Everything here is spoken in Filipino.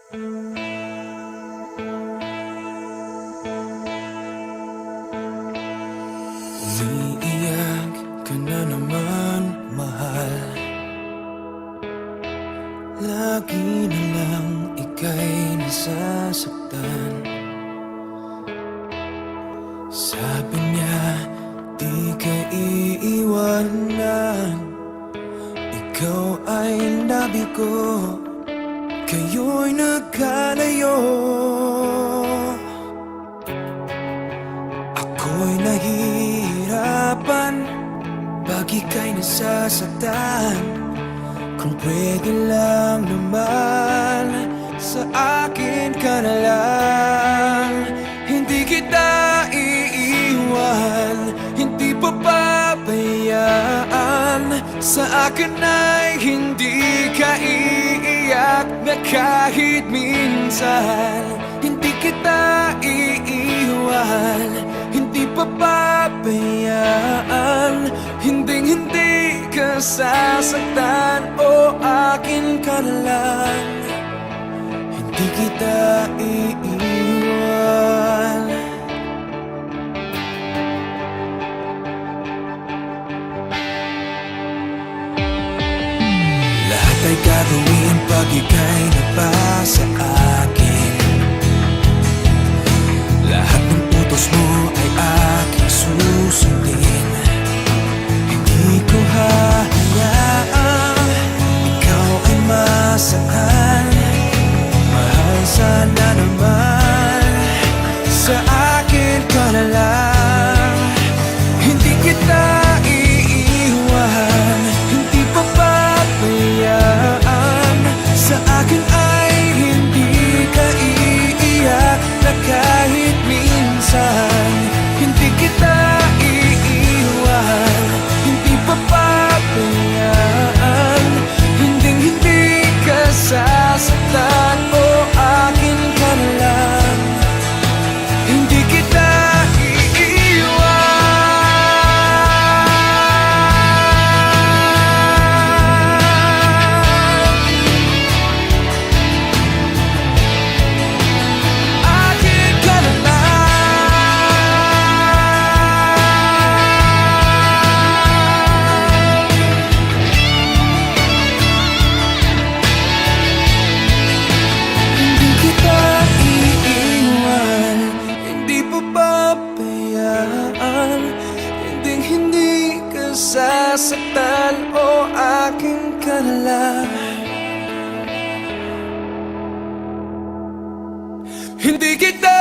Umiiyak ka na naman, mahal. Lagi na lang ika'y nasasaktan. Sabi niya, di ka iiwanan. Ikaw ay nabigo, kayo'y nagkalayo. Ako'y nahihirapan pag ika'y nasasaktan. Kung pwede lang naman, sa akin ka na lang. Hindi kita iiwan, hindi papabayaan. Sa akin ay hindi ka iiyak na kahit minsan. Hindi kita iiwan, hindi papabayaan. Hinding-hindi ka sasaktan, o akin ka na lang. Hindi kita iiwan. Lahat ay gagawin pag ika'y nabasa akin. Lahat ng utos mo ay aking susundin. Hindi ko hahayaang ikaw ay masaktan. Mahal, sana naman sa akin ka na lang. Hindi kita iiwan, hindi papabayaan. Sa akin ay hindi ka iiyak na kahit minsan. Hindi kita iiwan, hindi papabayaan. Hinding-hindi ka sasaktan, o akin ka na lang. Hindi kita hindi ka sasaktan, o akin ka na lang. Hindi kita